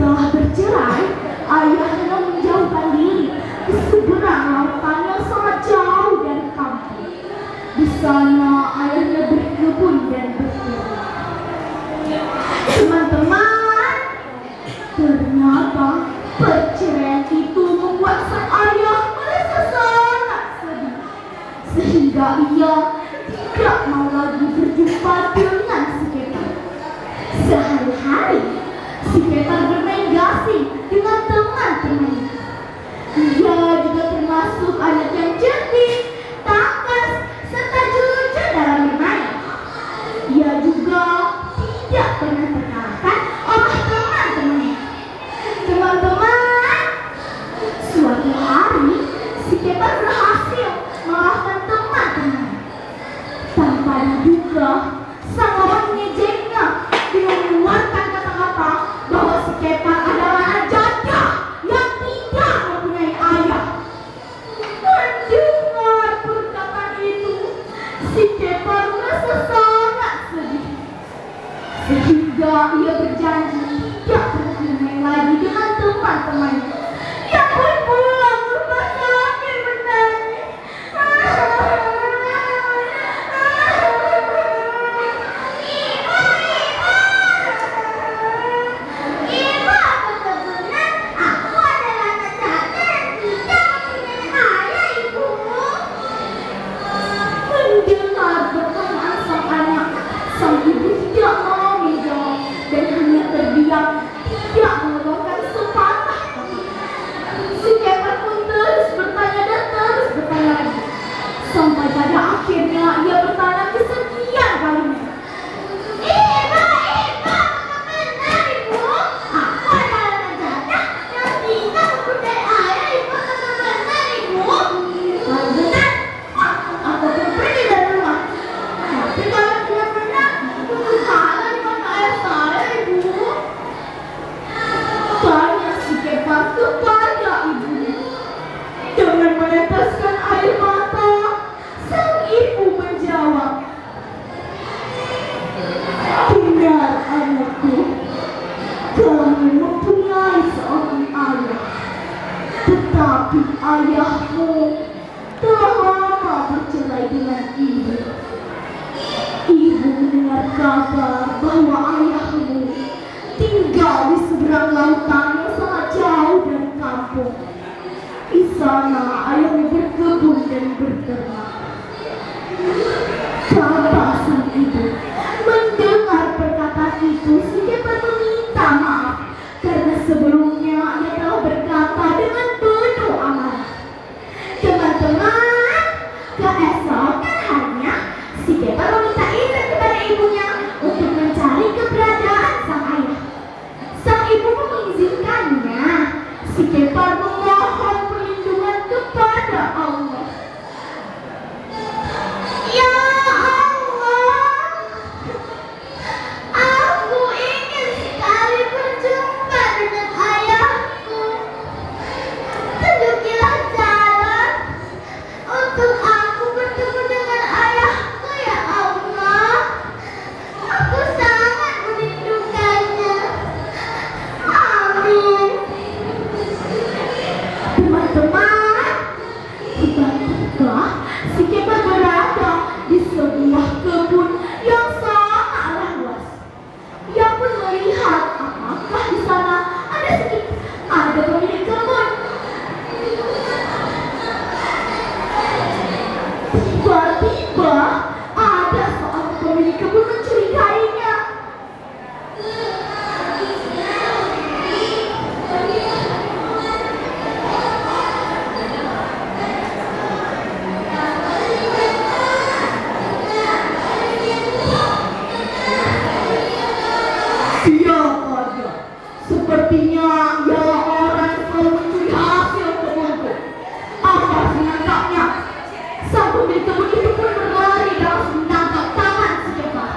Setelah bercerai, ayahnya menjauhkan diri ke seberang lautan yang sangat jauh dari kampung. Di sana ayahnya berkebun dan berternak. Teman-teman, ternyata perceraian itu membuat sang ayah merasa sangat sedih, sehingga ia tidak mau lagi berjumpa dengan si Ketar. Sehari-hari si Ketar bermain gasing dengan teman-temannya. Ia juga termasuk anak yang cerdik, tangkas, serta jujur dalam bermain. Ia juga tidak pernah terkalahkan oleh teman-temannya. Teman-teman, suatu hari si Ketar berhasil mengalahkan teman-temannya. Tanpa diduga, sang lawan mengejeknya dengan mengeluarkan kata-kata bahwa si Ketar adalah anak janda yang tidak mempunyai ayah. Mendengar perkataan itu, si Ketar merasa sangat sedih, sehingga ia berjanji tidak bermain lagi dengan teman-temannya. Ia pun pulang ke rumah sambil menangis. Mendengar pertanyaan sang anak, sang ibu tidak mau menjawab dan hanya terdiam, tidak mengeluarkan sepatah kata. Si Ketar pun terus bertanya dan terus bertanya lagi, sampai pada akhirnya ia bertanya kesekian kalinya. Ibu, benar ibu? Aku adalah anak janda yang tidak mempunyai ayah. Ibu, benar ibu? Kalau benar, aku pun pergi dari rumah. Tapi kalau tidak benar, bagaimana dengan ayah saya, ibu? Tanya si Ketar kepada ibunya. Dengan meneteskan air mata, sang ibu menjawab, "Benar anakku, kamu mempunyai seorang ayah, tetapi ayahmu telah lama bercerai dengan ibu. Ibu mendengar kabar bahwa ayahmu tinggal di seberang lautan yang sangat jauh dari kampung. Di sana ayahmu berkebun dan berternak." Kata sang ibu. Mendengar perkataan itu, si Ketar meminta maaf karena sebelumnya ia telah berkata dengan penuh amarah. Teman-teman, keesokan harinya si Ketar meminta izin kepada ibunya untuk mencari keberadaan sang ayah. Sang ibu pun mengizinkannya. Si Ketar memohon perlindungan kepada Allah. Ya Allah, aku ingin sekali berjumpa dengan ayahku. Tunjukilah jalan untuk aku bertemu dengan ayahku, ya Allah. Aku sangat merindukannya. Amin. Teman-teman, tiba-tiba si Ketar berada di sebuah kebun yang sangatlah luas. Ia pun melihat apakah di sana ada pemilik kebun. Tiba-tiba ada seorang pemilik kebun mencurigainya. Siapa dia? Sepertinya ialah orang yang selalu mencuri hasil kebunku. Apa senangnya? Sang pemilik kebun itu pun berlari dan langsung menangkap tangan si Ketar.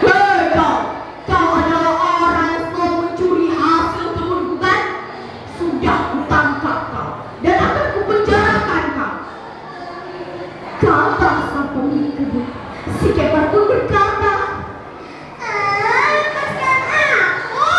Hei kau adalah orang yang selalu mencuri hasil kebunku, kan? Sudah kutangkap kau dan akan kupenjarakan kau, kata sang pemilik kebun. Si Ketar pun berkata, "Lepaskan aku,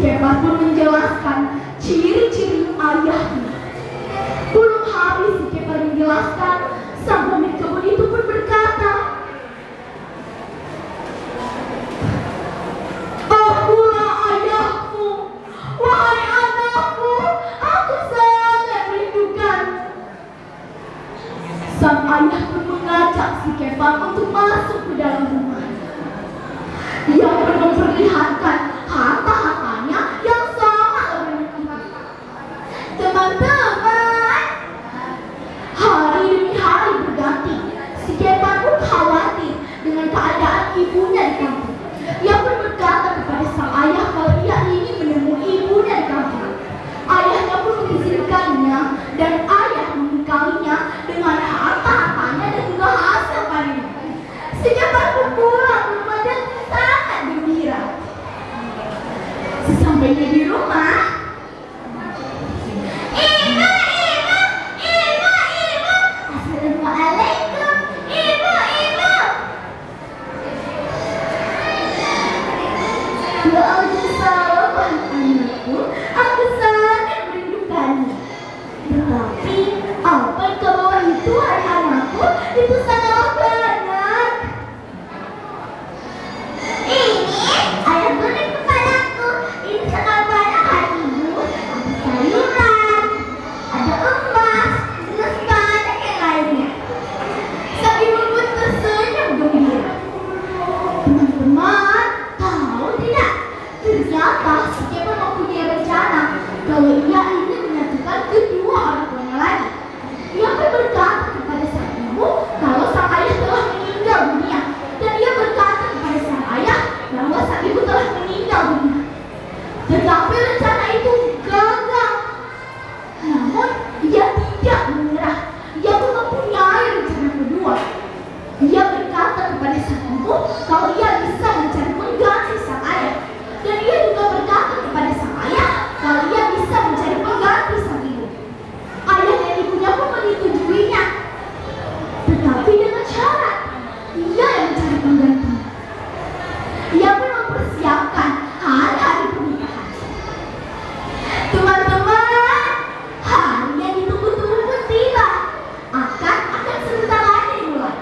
Kepar pun menjelaskan ciri-ciri ayahnya. Belum habis si Kepar menjelaskan, sang pemilik kebun itu pun berkata, "Akulah ayahmu, wahai anakku, aku sangat merindukan." Sang ayah pun mengajak si Kepar untuk masuk ke dalam rumah. Ia pun memperlihatkan harta-hartanya yang sangat banyak. Teman-teman, hari demi hari berganti. Si Kepar pun khawatir dengan keadaan ibunya di kampung. Ia pun berkata kepada sang ayah kalau ia ingin menemui ibunya di kampung. Ayahnya pun mengizinkannya dan ayah membekalinya dengan harta-hartanya dan juga hasil panennya. Si Kepar pun pulang ke rumah dan sangat gembira. Sesampainya di rumah, Ibu, Assalamualaikum, Ibu. Waalaikumsalam, anakku, aku sangat merindukanmu. Tetapi apa yang kau bawa itu, hai anakku, itu sangatlah banyak. Ini ayah beri kepadaku. Ini sangat banyak, hai ibu. Ada sayuran, ada emas, dan banyak yang lainnya. Sang ibu pun tersenyum gembira. Teman-teman, tahu tidak? Ternyata si Kepar mempunyai rencana kalau ia ingin menyatukan kedua orang tuanya lagi. Ia pun berkata kepada sang ibu kalau sang ayah telah meninggal dunia, dan ia berkata kepada sang ayah bahwa sang ibu telah meninggal dunia. Tetapi rencana itu gagal. Namun ia tidak menyerah. Ia pun mempunyai rencana kedua. Ia berkata kepada sang ibu kalau ia bisa mencari pengganti sang ayah, dan ia juga berkata kepada sang ayah kalau ia bisa mencari pengganti sang ibu. Ayah dan ibunya pun menyetujuinya, tetapi dengan syarat ia yang mencari pengganti. Ia pun mempersiapkan hari-hari pernikahan. Teman-teman, hari yang ditunggu-tunggu pun tiba. Akan sebentar lagi dimulai.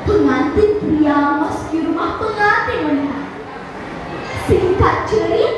Pengantin pria memasuki rumah pengantin wanita. Singkat cerita,